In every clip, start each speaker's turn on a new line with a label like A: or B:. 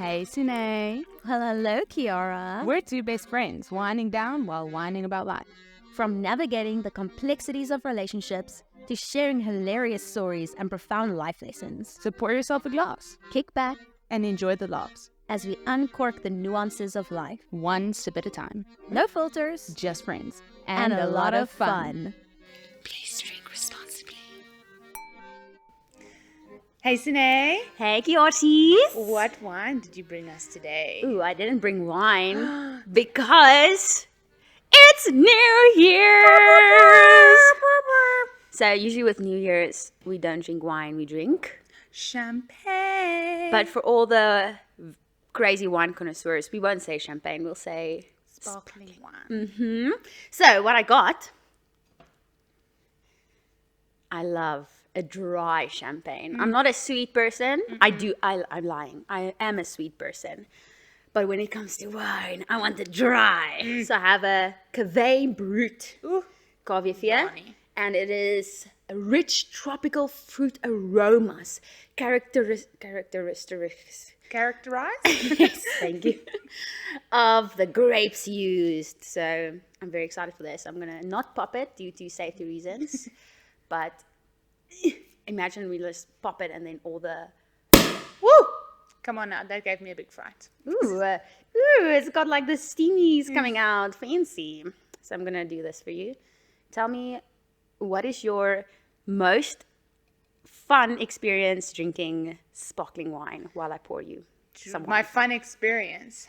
A: Hey, Sine.
B: Well, hello, Kiara.
A: We're two best friends, winding down while whining about life.
B: From navigating the complexities of relationships to sharing hilarious stories and profound life lessons.
A: So pour yourself a glass
B: Kick back
A: and enjoy the laughs,
B: as we uncork the nuances of life.
A: one sip at a time.
B: No filters
A: Just friends.
B: and a lot of fun.
A: Please drink responsibly. Hey, Sine.
B: Hey, Kiarties.
A: What wine did you bring us today?
B: Ooh, I didn't bring wine because it's New Year's. So usually with New Year's, we don't drink wine, we drink
A: Champagne.
B: But for all the crazy wine connoisseurs, we won't say champagne, we'll say
A: sparkling wine.
B: So what I got, I love a dry champagne. I'm not a sweet person. I'm lying. I am a sweet person. But when it comes to wine, I want it dry. So I have a Cuvée Brut KVV.
A: Bonnie.
B: And it is a rich tropical fruit aromas. Characteristics.
A: Characterized?
B: Yes, thank you. Of the grapes used. So I'm very excited for this. I'm going to not pop it due to safety reasons. But imagine we just pop it and then all the...
A: Woo! Come on now, that gave me a big fright.
B: Ooh, it's got like the steamies coming out. Fancy. So I'm going to do this for you. Tell me, what is your most fun experience drinking sparkling wine while I pour you some wine?
A: My fun experience.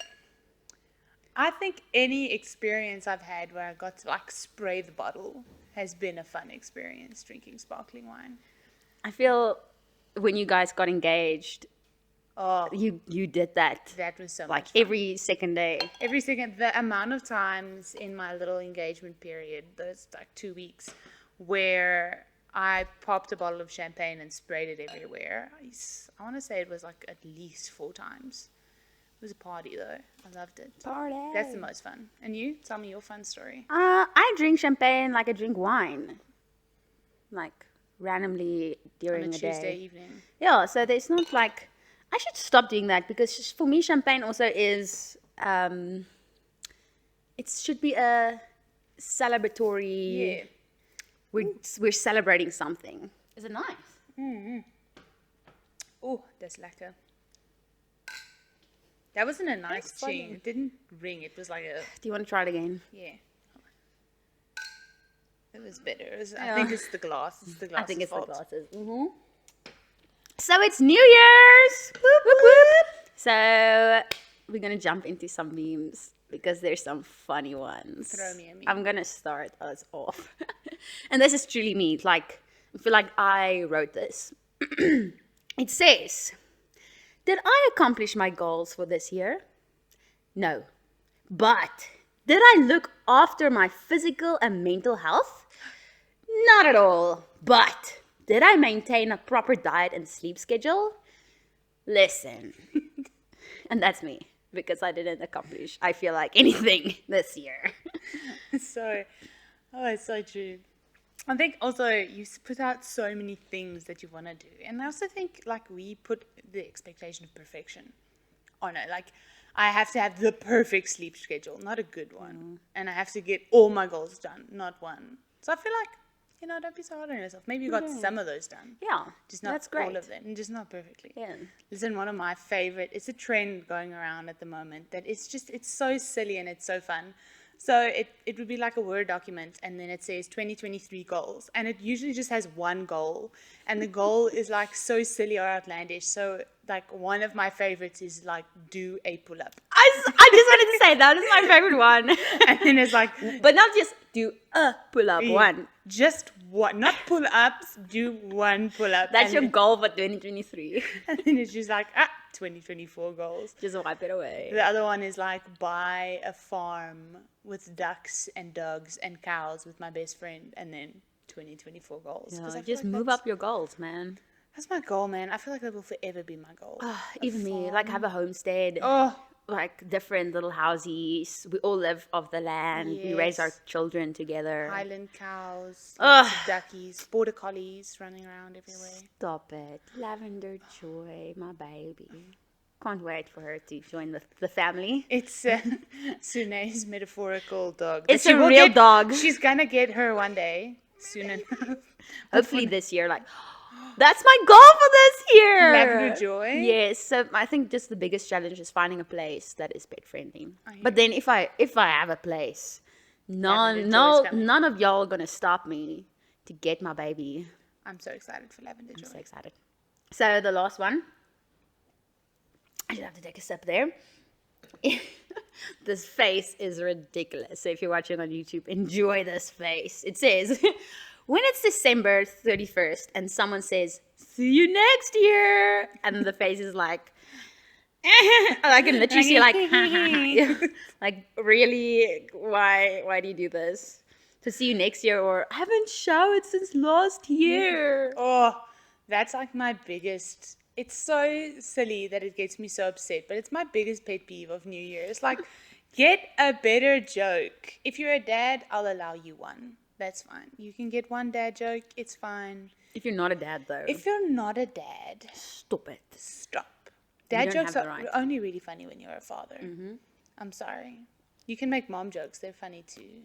A: I think any experience I've had where I got to like spray the bottle has been a fun experience drinking sparkling wine.
B: I feel when you guys got engaged,
A: Oh,
B: you did that
A: that was so
B: like
A: much fun.
B: every second day.
A: Every second, the amount of times in my little engagement period, those like 2 weeks, where I popped a bottle of champagne and sprayed it everywhere. I want to say it was like at least 4 times. It was a party though. I loved it.
B: Party.
A: That's the most fun. And you? Tell me your fun story.
B: I drink champagne like I drink wine, like randomly during
A: On a
B: the
A: Tuesday
B: day.
A: evening.
B: Yeah, so there's not like, I should stop doing that because for me champagne also is it should be a celebratory.
A: Yeah.
B: We're celebrating something. Is it nice?
A: Oh, that's lekker. That wasn't a nice
B: funny.
A: ching. It didn't ring. It was like a,
B: Do you want to try it again?
A: yeah. It was better. I
B: Yeah.
A: think it's the glass. It's the glass.
B: I think it's
A: fault.
B: the glasses. So it's New Year's. Whoop, whoop, whoop. So we're gonna jump into some memes because there's some funny ones.
A: Throw me a meme.
B: I'm gonna start us off, and this is truly me. Like I feel like I wrote this. It says, "Did I accomplish my goals for this year? No, but did I look after my physical and mental health? Not at all. But did I maintain a proper diet and sleep schedule? Listen." And that's me, because I didn't accomplish, I feel like, anything this year.
A: So, it's so true. I think also you put out so many things that you want to do. And I also think like we put the expectation of perfection on it. Like I have to have the perfect sleep schedule, not a good one. And I have to get all my goals done, not one. So I feel like, don't be so hard on yourself. Maybe you got some of those done.
B: Yeah,
A: Just not
B: that's great.
A: all of them, and just not perfectly.
B: Yeah.
A: Listen, one of my favorite, it's a trend going around at the moment that it's so silly and it's so fun. So it would be like a Word document and then it says 2023 goals. And it usually just has one goal. And the goal is like so silly or outlandish. So like one of my favorites is like do a pull-up.
B: I just wanted to say that is my favorite one.
A: And then it's like,
B: But not just do a pull-up one.
A: just one, not pull-ups, do one pull-up.
B: That's
A: and
B: your
A: then,
B: goal for 2023.
A: and then it's just like, 2024 goals.
B: Just wipe it away.
A: The other one is like buy a farm with ducks and dogs and cows with my best friend, and then 2024 goals. 'Cause I feel
B: Just
A: like
B: move
A: that's-
B: up your goals, man.
A: That's my goal, man. I feel like that will forever be my goal.
B: Even me, like have a homestead.
A: Oh,
B: Like different little houses. We all live off the land. We raise our
A: Yes.
B: children together.
A: Highland cows,
B: Ugh.
A: lots of duckies, border collies running around everywhere.
B: Stop it. Lavender Joy, my baby. Can't wait for her to join the family.
A: It's Sune's metaphorical dog.
B: It's
A: She
B: a
A: will
B: real
A: get-
B: dog.
A: She's gonna get her one day soon enough.
B: Hopefully this year, like, that's my goal for this year.
A: Lavender Joy?
B: Yes. So I think just the biggest challenge is finding a place that is pet friendly.
A: I hear
B: But then if I have a place,
A: Lavender Joy's coming.
B: none of y'all are gonna stop me to get my baby.
A: I'm so excited for Lavender Joy.
B: I'm so excited. So the last one, I should have to take a sip there. This face is ridiculous. So if you're watching on YouTube, enjoy this face. It says, when it's December 31st and someone says, see you next year, and the face is like, I can literally see like, like, really, why do you do this? To see you next year, or I haven't showered since last year.
A: Oh, that's like my biggest. It's so silly that it gets me so upset, but it's my biggest pet peeve of New Year's. Like, get a better joke. If you're a dad, I'll allow you one. That's fine. You can get one dad joke. It's fine.
B: If you're not a dad, though,
A: If you're not a dad,
B: stop it.
A: stop. Dad
B: don't
A: jokes
B: have the
A: are
B: right.
A: only really funny when you're a father. I'm sorry. You can make mom jokes. They're funny too.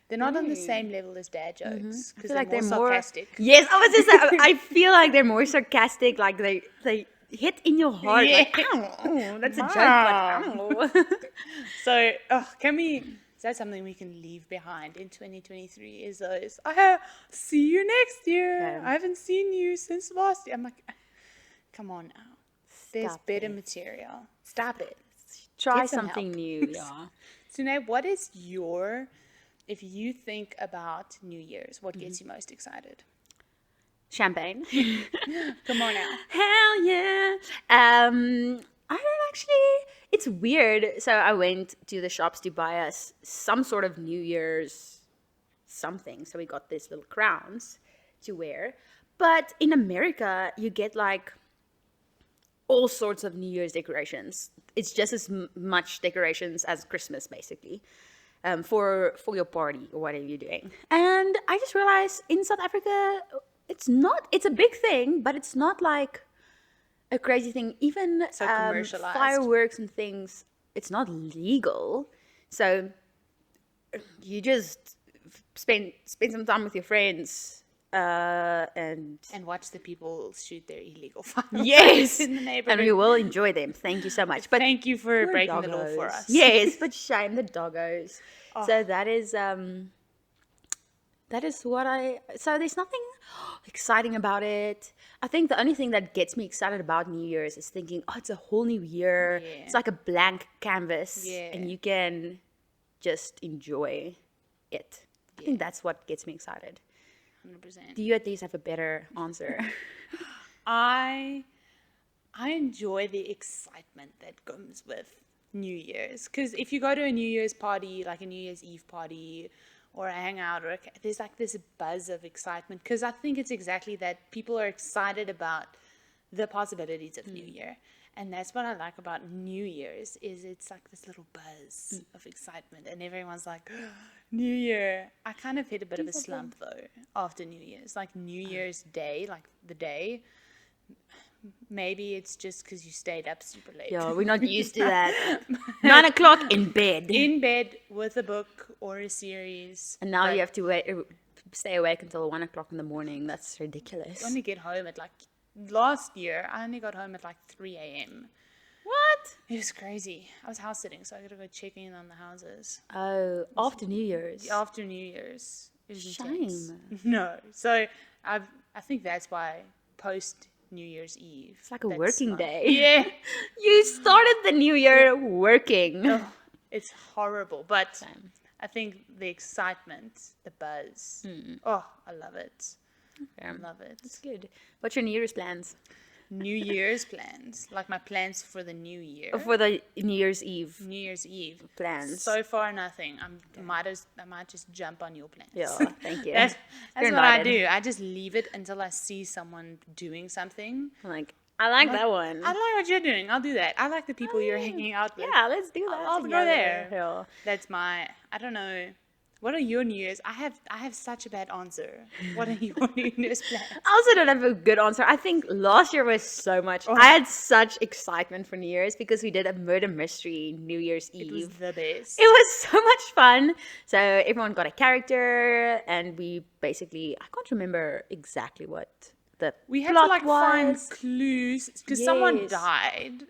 A: They're not on the same level as dad jokes because
B: I
A: they're
B: feel
A: more
B: like
A: sarcastic.
B: Yes, I was just like, I feel like they're more sarcastic. Like they hit in your heart. Like,
A: Yeah.
B: ow, that's a joke,
A: Mom.
B: but ow.
A: So, can we? Is that something we can leave behind in 2023? Is those? I see you next year.
B: Yeah.
A: I haven't seen you since last year. I'm like, come on now. There's
B: Stop
A: better
B: it.
A: material. Stop it.
B: Try
A: Get some
B: something
A: help.
B: new. Yeah.
A: Sunay, what is your? If you think about New Year's, what gets you most excited?
B: Champagne.
A: Come on now.
B: Hell yeah. I don't actually. It's weird. So I went to the shops to buy us some sort of New Year's something. So we got these little crowns to wear. But in America, you get like all sorts of New Year's decorations. It's just as much decorations as Christmas, basically, for your party or whatever you're doing. And I just realized in South Africa, it's a big thing, but it's not like a crazy thing. Even
A: So commercialized.
B: fireworks and things, it's not legal. So you just spend some time with your friends and
A: And watch the people shoot their illegal fireworks
B: yes,
A: in the neighborhood.
B: and we will enjoy them. Thank you so much. But
A: Thank you for
B: poor
A: breaking the law for
B: doggos.
A: us.
B: Yes, but shame the doggos.
A: Oh.
B: So that is what so there's nothing exciting about it. I think the only thing that gets me excited about New Year's is thinking, oh, it's a whole new year.
A: Yeah.
B: It's like a blank canvas
A: Yeah.
B: and you can just enjoy it. I think that's what gets me excited.
A: 100%.
B: Do you at least have a better answer?
A: I enjoy the excitement that comes with New Year's, because if you go to a New Year's party, like a New Year's Eve party or a hangout, or there's like this buzz of excitement, because I think it's exactly that. People are excited about the possibilities of New Year, and that's what I like about New Year's, is it's like this little buzz of excitement, and everyone's like, New Year. I kind of hit a bit of a slump though after New Year's, like New Year's Day, like the day. Maybe it's just because you stayed up super late.
B: Yeah, we're not used to that. 9 o'clock in bed.
A: In bed with a book or a series.
B: And now
A: but
B: you have to stay awake until 1 o'clock in the morning. That's ridiculous.
A: you only get home at like, last year, I only got home at like 3 a.m.
B: What?
A: It was crazy. I was house sitting, so I got to go check in on the houses.
B: Oh, after New Year's.
A: After New Year's. It was intense.
B: Shame.
A: No. So I think that's why post New Year's Eve.
B: It's like a
A: that's
B: working
A: not-
B: day.
A: Yeah.
B: You started the new year working.
A: Oh, it's horrible. But
B: Same.
A: I think the excitement, the buzz. Oh, I love it.
B: Yeah.
A: I love it.
B: That's good. What's your New Year's plans?
A: New Year's plans, like my plans for the new year.
B: For the New Year's Eve
A: New Year's Eve.
B: plans.
A: So far, nothing. I might just jump on your plans.
B: Yeah, thank you.
A: That's
B: You're
A: what I
B: invited.
A: do. I just leave it until I see someone doing something.
B: I'm like, I like that one.
A: I like what you're doing. I'll do that. I like the people you're hanging out with.
B: Yeah, let's do that.
A: I'll go
B: together.
A: there.
B: Yeah.
A: That's my, I don't know. What are your New Year's? I have such a bad answer. What are your New Year's plans?
B: I also don't have a good answer. I think last year was so much.
A: Oh.
B: I had such excitement for New Year's because we did a murder mystery New Year's Eve.
A: It was the best.
B: It was so much fun. So everyone got a character, and we basically, I can't remember exactly what the
A: We had
B: plot
A: to like find
B: was.
A: clues because someone
B: Yes.
A: died.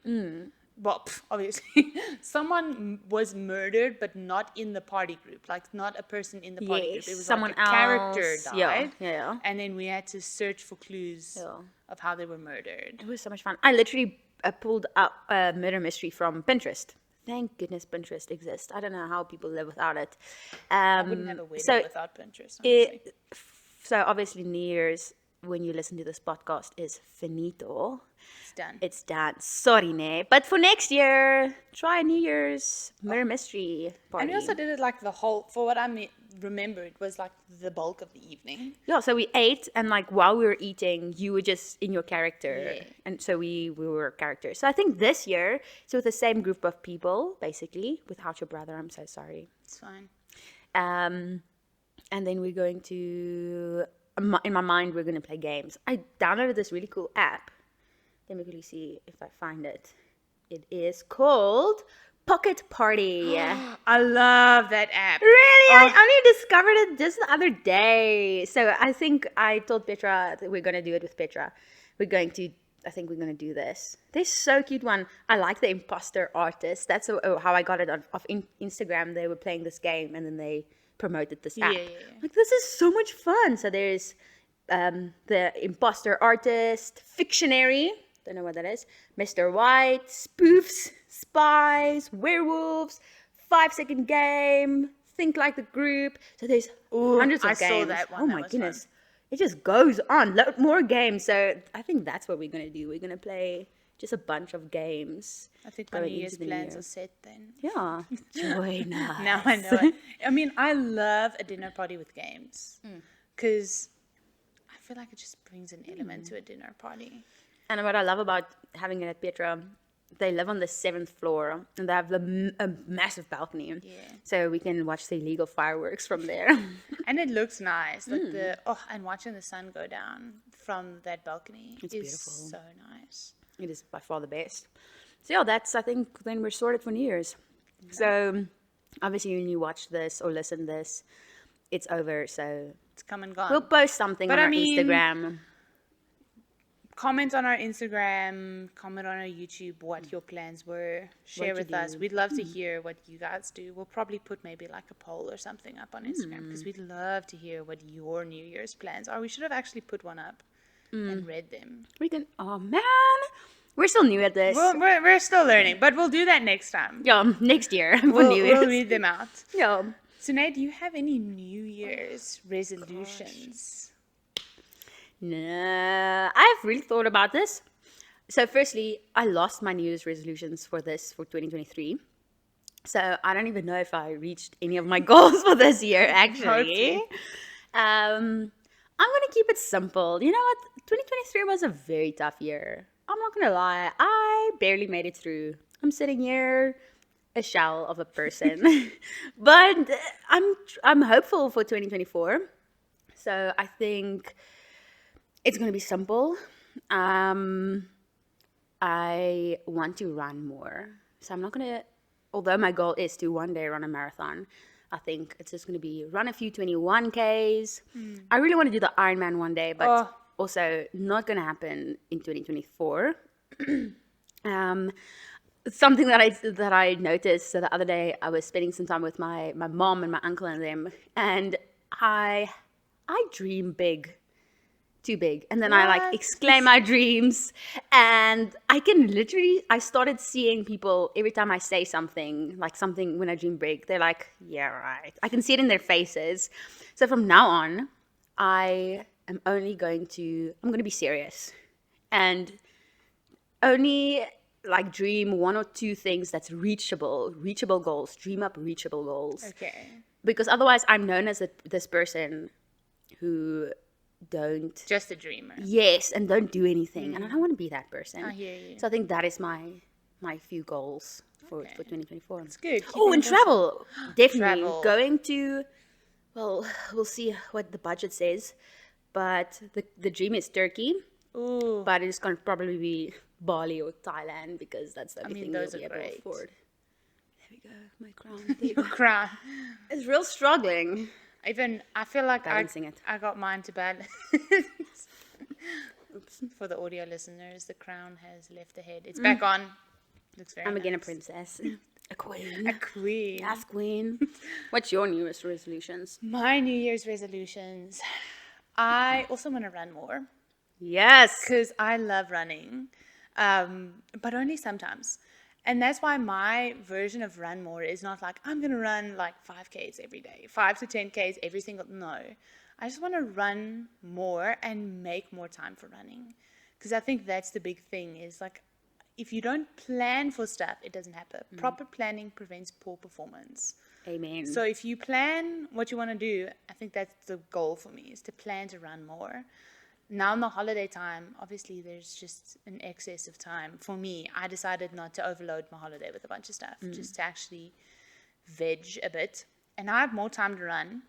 A: Well, obviously, someone was murdered, but not in the party group. Like not a person in the party group. It was
B: someone
A: like a character
B: else.
A: died.
B: Yeah.
A: And then we had to search for clues
B: Yeah.
A: of how they were murdered.
B: It was so much fun. I literally pulled up a murder mystery from Pinterest. Thank goodness Pinterest exists. I don't know how people live without it.
A: I wouldn't have a wedding without Pinterest. Honestly.
B: So obviously New Year's, when you listen to this podcast, is finito.
A: It's done.
B: It's done. Sorry, ne. But for next year, try New Year's murder mystery party.
A: And we also did it like the whole, for what I remember, it was like the bulk of the evening.
B: Yeah, so we ate, and like while we were eating, you were just in your character.
A: Yeah.
B: And so we were characters. So I think this year, it's with the same group of people, basically, without your brother. I'm so sorry.
A: It's fine.
B: And then we're going to, in my mind, we're going to play games. I downloaded this really cool app. Let me quickly see if I find it. It is called Pocket Party.
A: I love that app.
B: Really? I only discovered it just the other day. So I think I told Petra that we're going to do it with Petra. I think we're going to do this. This so cute one. I like the imposter artist. That's how I got it off Instagram. They were playing this game and then they promoted this app.
A: Yeah.
B: Like, this is so much fun. So there's the imposter artist, Fictionary. Don't know what that is. Mr. White, spoofs, spies, werewolves, 5-second game, think like the group. So there's hundreds of
A: I
B: games.
A: saw that one.
B: Oh
A: That
B: my
A: was
B: goodness. It just goes on. More games. So I think that's what we're going to do. We're going to play just a bunch of games.
A: I think my
B: going
A: New Year's
B: into the
A: plans
B: year.
A: are set then.
B: Yeah. Join us.
A: Now I know it. I mean, I love a dinner party with games because I feel like it just brings an element to a dinner party.
B: And what I love about having it at Petra, they live on the 7th floor and they have a massive balcony.
A: Yeah.
B: So we can watch the illegal fireworks from there.
A: And it looks nice. Like and watching the sun go down from that balcony is
B: beautiful.
A: so nice.
B: It is by far the best. So yeah, I think then we're sorted for New Year's. Yeah. So obviously when you watch this or listen to this, it's over. So
A: it's come and gone.
B: We'll post something on our Instagram.
A: Comment on our Instagram, comment on our YouTube what your plans were. Share with us. We'd love to hear what you guys do. We'll probably put maybe like a poll or something up on Instagram because we'd love to hear what your New Year's plans are. We should have actually put one up and read them.
B: We can. Oh man, we're still new at this.
A: We're still learning, but we'll do that next time.
B: Yeah, next year for
A: New
B: New Year's.
A: We'll read them out.
B: Yeah.
A: So Nate, do you have any New Year's resolutions?
B: No, I've really thought about this. So firstly, I lost my New Year's resolutions for 2023. So I don't even know if I reached any of my goals for this year, actually. I'm going to keep it simple. You know what? 2023 was a very tough year. I'm not going to lie. I barely made it through. I'm sitting here, a shell of a person. But I'm hopeful for 2024. So I think it's going to be simple. I want to run more. So I'm not going to, although my goal is to one day run a marathon, I think it's just going to be run a few 21Ks. I really want to do the Ironman one day, but also not going to happen in 2024. Something that I noticed the other day, I was spending some time with my mom and my uncle and them, and I dream big. Too big. And then I exclaim my dreams, and I started seeing people every time I say something when I dream big, they're like, yeah, right. I can see it in their faces. So from now on, I'm going to be serious and only dream one or two things that's reachable goals, dream up reachable goals.
A: Okay.
B: Because otherwise I'm known as this person who don't
A: just a dreamer.
B: Yes, and don't do anything. And I don't want to be that person.
A: I hear you.
B: So I think that is my few goals for 2024.
A: It's good.
B: And travel. Definitely. Going to Well, we'll see what the budget says. But the dream is Turkey.
A: Ooh,
B: But it's going to probably be Bali or Thailand because that's the only
A: mean,
B: thing
A: those
B: we'll be
A: are
B: able to
A: great.
B: afford. There we go, my crown. There you
A: your
B: go.
A: crown.
B: It's real struggling.
A: Even I feel like
B: Balancing it.
A: I got mine to balance. Oops. For the audio listeners, the crown has left the head. It's back on. Looks very
B: I'm again a
A: nice.
B: princess. A queen.
A: A queen.
B: Yes, queen. What's your newest resolutions?
A: My New Year's resolutions. I also want to run more
B: Yes.
A: because I love running, but only sometimes. And that's why my version of run more is not like I'm going to run like 5Ks every day, 5 to 10Ks every single. No, I just want to run more and make more time for running, because I think that's the big thing is like if you don't plan for stuff, it doesn't happen. Proper planning prevents poor performance.
B: Amen.
A: So if you plan what you want to do, I think that's the goal for me, is to plan to run more. Now in the holiday time, obviously there's just an excess of time. For me, I decided not to overload my holiday with a bunch of stuff, just to actually veg a bit. And I have more time to run.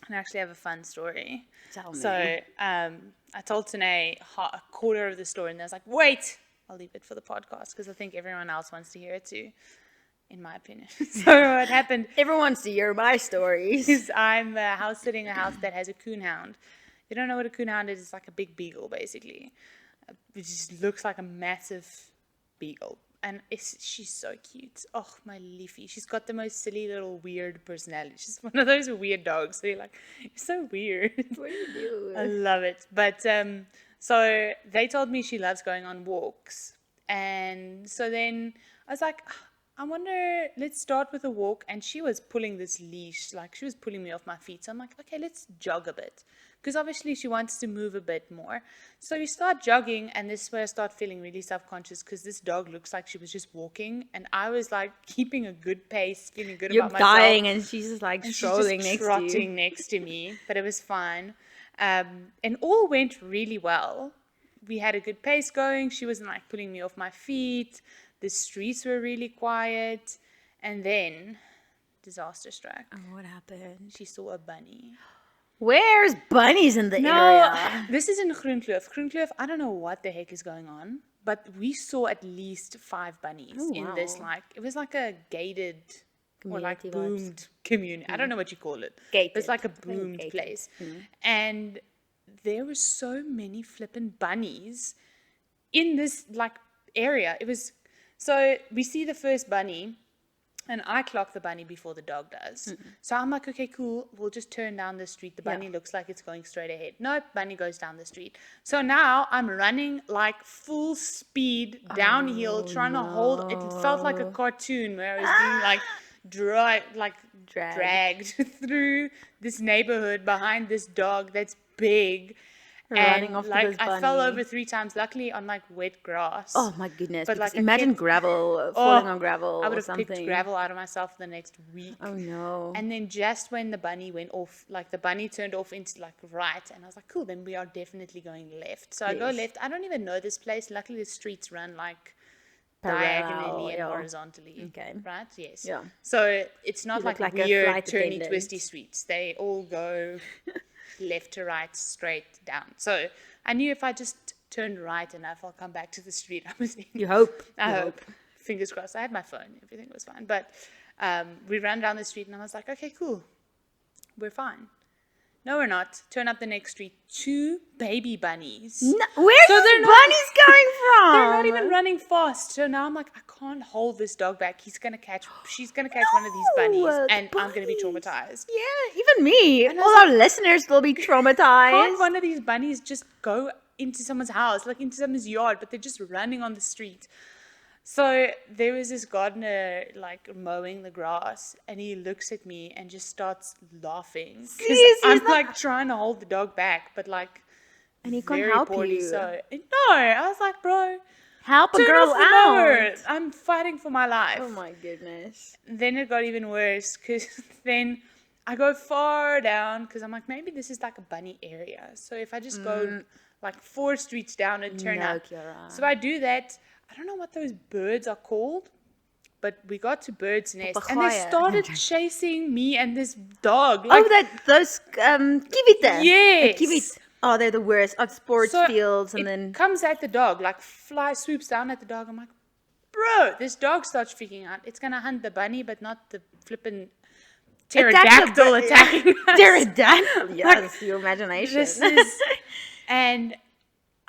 A: And I actually have a fun story.
B: Tell me.
A: So I told Tanae a quarter of the story, and I was like, wait, I'll leave it for the podcast because I think everyone else wants to hear it too, in my opinion. So what happened
B: Everyone wants to hear my stories.
A: is I'm house sitting a house that has a coonhound. If you don't know what a coonhound is, it's like a big beagle, basically. It just looks like a massive beagle. And she's so cute. Oh, my Leafy. She's got the most silly little weird personality. She's one of those weird dogs. So you're like, you're so weird.
B: What do you do?
A: I love it. But so they told me she loves going on walks. And so then I was like, I wonder, let's start with a walk. And she was pulling this leash, like she was pulling me off my feet. So I'm like, okay, let's jog a bit. Because obviously she wants to move a bit more. So we start jogging, and this is where I start feeling really self-conscious because this dog looks like she was just walking. And I was like keeping a good pace, feeling good
B: You're
A: about myself.
B: dying, and she's just like
A: And
B: strolling
A: she's just
B: next to you.
A: trotting next to me, but it was fine. And all went really well. We had a good pace going. She wasn't like pulling me off my feet. The streets were really quiet. And then disaster struck.
B: Oh, what happened?
A: She saw a bunny.
B: Where's bunnies in the area?
A: This is in Groenkloof. Groenkloof, I don't know what the heck is going on, but we saw at least 5 bunnies in this,
B: wow.
A: like, it was like a gated or like
B: Community vibes.
A: boomed community. I don't know what you call it.
B: Gated.
A: But it's like a
B: I think
A: boomed
B: gated.
A: place. And there were so many flippin' bunnies in this like area. It was, so we see the first bunny, and I clock the bunny before the dog does. So I'm like, okay, cool. We'll just turn down the street. The bunny looks like it's going straight ahead. Nope, bunny goes down the street. So now I'm running like full speed downhill, trying to hold. It felt like a cartoon where I was being like dragged through this neighborhood behind this dog that's big.
B: Running
A: And
B: after
A: like
B: this
A: I fell
B: bunny.
A: over 3 times, luckily on like wet grass.
B: Oh my goodness!
A: But,
B: Because
A: like, I
B: imagine
A: kept-
B: gravel falling on gravel
A: I would
B: or
A: have
B: something.
A: picked gravel out of myself the next week.
B: Oh no!
A: And then just when the bunny went off, like the bunny turned off into like right, and I was like, cool, then we are definitely going left. So I go
B: Yes.
A: left. I don't even know this place. Luckily, the streets run like
B: Parallel,
A: diagonally and
B: yeah.
A: horizontally.
B: Okay.
A: Right? Yes.
B: Yeah.
A: So it's not
B: You
A: like,
B: look like a
A: weird,
B: flight
A: turny,
B: attendant.
A: twisty streets. They all go left to right, straight down. So I knew if I just turned right enough, I'll come back to the street I was in.
B: You hope.
A: I
B: You
A: hope. Fingers crossed. I had my phone. Everything was fine. But we ran down the street, and I was like, okay, cool. We're fine. No, we're not. Turn up the next street. 2 baby bunnies.
B: No, where's
A: So
B: the
A: they're not-
B: bunnies coming from?
A: They're not even running fast. So now I'm like, I can't hold this dog back. She's going to catch one of these bunnies,
B: No,
A: and I'm going to be
B: bunnies.
A: traumatized.
B: Yeah, even me.
A: I
B: All
A: was
B: our listeners will be traumatized.
A: Can't one of these bunnies just go into someone's house, like into someone's yard, but they're just running on the street? So there was this gardener like mowing the grass, and he looks at me and just starts laughing because
B: Seriously,
A: I'm
B: is that-
A: like trying to hold the dog back, but like
B: And he can't
A: very
B: help
A: poorly.
B: you.
A: So no, I was like, bro,
B: Help a
A: turn
B: girl
A: off the mower.
B: out.
A: I'm fighting for my life.
B: Oh my goodness.
A: Then it got even worse because then I go far down because I'm like, maybe this is like a bunny area. So if I just go like 4 streets down and turn
B: No,
A: up.
B: Kiara.
A: So I do that. I don't know what those birds are called, but we got to Bird's Nest and they
B: Papagaaien.
A: started chasing me and this dog.
B: Oh, those kivita.
A: Yes.
B: Kivit. Oh, they're the worst at sports
A: So
B: fields, and
A: it
B: then
A: comes at the dog, like swoops down at the dog. I'm like, bro, this dog starts freaking out. It's gonna hunt the bunny, but not the flippin' pterodactyl attacking us.
B: Pterodactyl. Yes, your imagination.
A: This is, and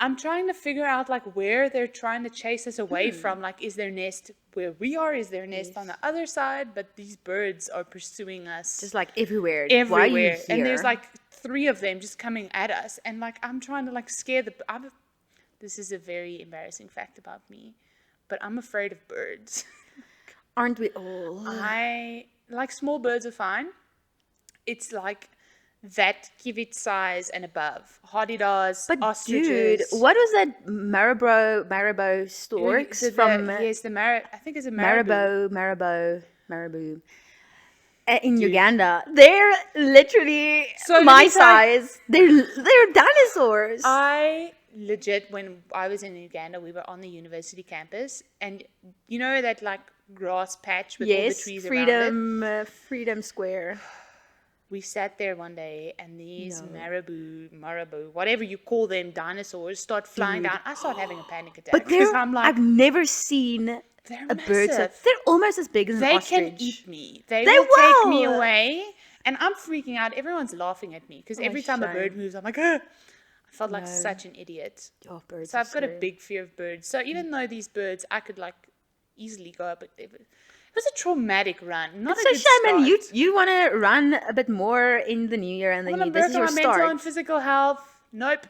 A: I'm trying to figure out like where they're trying to chase us away from. Like, is their nest where we are? Is their nest on the other side? But these birds are pursuing us
B: Just like everywhere.
A: everywhere,
B: Why are you here?
A: and there's like 3 of them just coming at us, and like I'm trying to like scare this is a very embarrassing fact about me, but I'm afraid of birds.
B: Aren't we all?
A: I like small birds are fine. It's like that kivit size and above. Hardy-daws,
B: But
A: ostriches.
B: dude, what was that Marabou storks from
A: yes, I think it's a marabou.
B: Marabou. In Uganda, they're literally
A: So let
B: my
A: me tell
B: size. They're dinosaurs.
A: I legit, when I was in Uganda, we were on the university campus, and you know that like grass patch with all the
B: yes,
A: trees around it.
B: Freedom Square.
A: We sat there one day, and these marabou, whatever you call them, dinosaurs start flying down. I start having a panic attack
B: But
A: because I'm like,
B: I've never seen
A: they're
B: a bird.
A: massive.
B: They're almost as big as an
A: They
B: ostrich.
A: can eat me. They
B: They
A: will take me
B: will.
A: away, and I'm freaking out. Everyone's laughing at me because every time a
B: shame.
A: bird moves, I'm like, I felt like such an idiot.
B: Oh, birds
A: So
B: are
A: I've got a
B: scary.
A: big fear of birds. So even though these birds, I could like easily go up at them. It was a traumatic run, not
B: It's
A: a
B: a
A: good
B: shame, and
A: start.
B: you want to run a bit more in the new year, and
A: I
B: then
A: want to
B: this
A: work
B: is
A: on
B: your
A: my mental
B: start.
A: and physical health. Nope.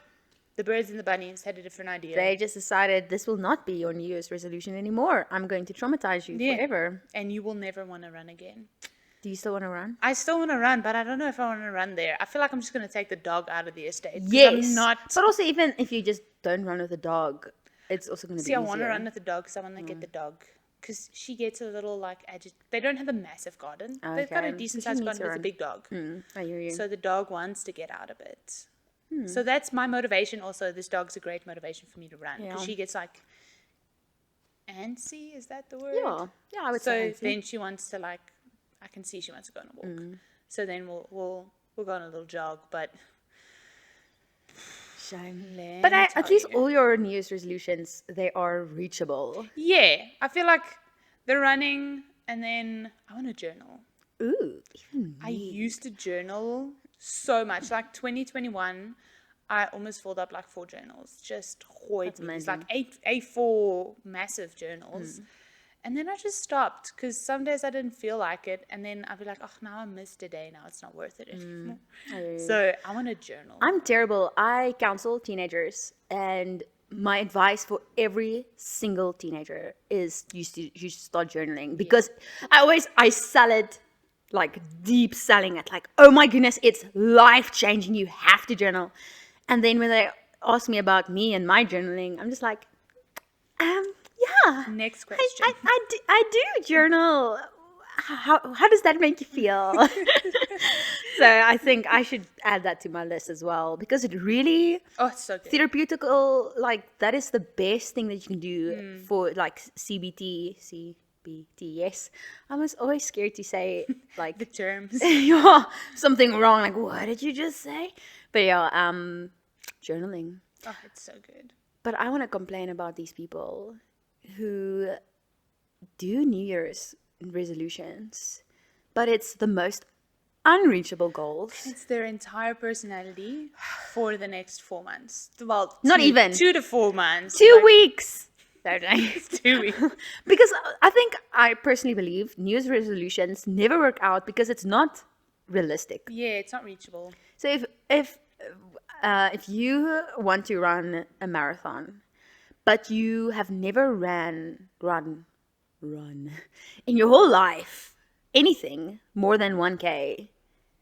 A: The birds and the bunnies had a different idea.
B: They just decided this will not be your New Year's resolution anymore. I'm going to traumatize you
A: Yeah.
B: forever.
A: And you will never want to run again.
B: Do you still want to run?
A: I still want to run, but I don't know if I want to run there. I feel like I'm just going to take the dog out of the estate. 'Cause
B: Yes.
A: I'm not.
B: But also, even if you just don't run with a dog, it's also going to be
A: See, I
B: easier.
A: want to run with the dog because I want to get the dog. Because she gets a little like they don't have a massive garden. They've got a
B: Okay.
A: decent
B: So she
A: sized
B: needs
A: garden,
B: to
A: but it's a
B: run.
A: big dog.
B: I hear you.
A: So the dog wants to get out a bit. So that's my motivation. Also, this dog's a great motivation for me to run because
B: Yeah.
A: she gets like antsy. Is that the word?
B: yeah, I would
A: So
B: say.
A: then she wants to like, I can see she wants to go on a walk. So then we'll go on a little jog. But
B: Shame.
A: let
B: But
A: me
B: at
A: tell
B: least
A: you.
B: all your New Year's resolutions, they are reachable.
A: Yeah, I feel like the running, and then I want to journal.
B: Ooh, even
A: I used to journal so much. Like 2021, I almost filled up like 4 journals. Just hoid me. It's like 8 A4 massive journals. And then I just stopped because some days I didn't feel like it. And then I'd be like, oh, now I missed a day. Now it's not worth it anymore. So I want to journal.
B: I'm terrible. I counsel teenagers, and my advice for every single teenager is you should start journaling, because I sell it like deep selling it, like, oh my goodness, it's life changing. You have to journal. And then when they ask me about me and my journaling, I'm just like, yeah.
A: Next question.
B: I do journal. How does that make you feel? So I think I should add that to my list as well, because it really
A: Oh, it's so good.
B: therapeutical, like that is the best thing that you can do for like CBT. Yes, I was always scared to say like
A: The terms.
B: yeah, something wrong, like what did you just say? But yeah, journaling.
A: Oh, it's so good.
B: But I want to complain about these people who do New Year's resolutions, but it's the most unreachable goals.
A: It's their entire personality for the next 4 months. Well,
B: Not even.
A: 2 to 4 months.
B: 2
A: Like,
B: weeks. Okay.
A: 2 weeks.
B: Because I personally believe New Year's resolutions never work out because it's not realistic.
A: Yeah, it's not reachable.
B: So if you want to run a marathon, but you have never run in your whole life anything more than 1K,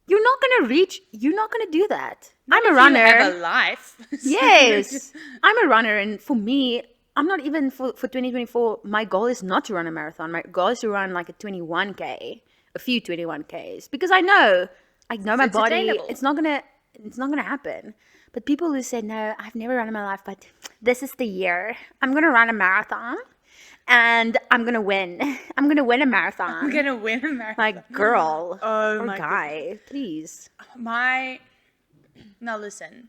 B: you're not gonna do that. I'm a
A: If
B: runner.
A: You have a life. So
B: Yes, I'm a runner, and for me, I'm not even for 2024. My goal is not to run a marathon. My goal is to run like a 21K, a few 21Ks, because I know my
A: it's
B: body.
A: attainable.
B: It's not gonna happen. But people who say no, I've never run in my life, but this is the year I'm gonna run a marathon. and I'm gonna win. I'm gonna win a marathon.
A: I'm gonna win a marathon.
B: Like, girl
A: Oh
B: or
A: my
B: guy, please.
A: Now listen.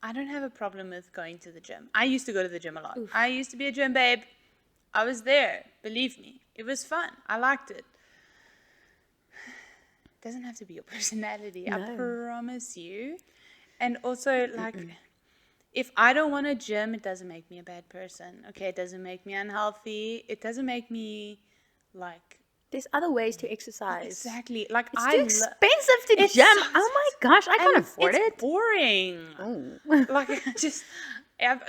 A: I don't have a problem with going to the gym. I used to go to the gym a lot. I used to be a gym babe. I was there. Believe me, it was fun. I liked it. Doesn't have to be your personality. I
B: No.
A: promise you. And also, like, if I don't want a gym, it doesn't make me a bad person. Okay, it doesn't make me unhealthy. It doesn't make me like
B: There's other ways to exercise.
A: exactly like
B: It's
A: I.
B: too expensive to
A: It's
B: gym.
A: so
B: Oh my gosh, I can't
A: and
B: afford
A: it's
B: it.
A: boring.
B: Oh.
A: Like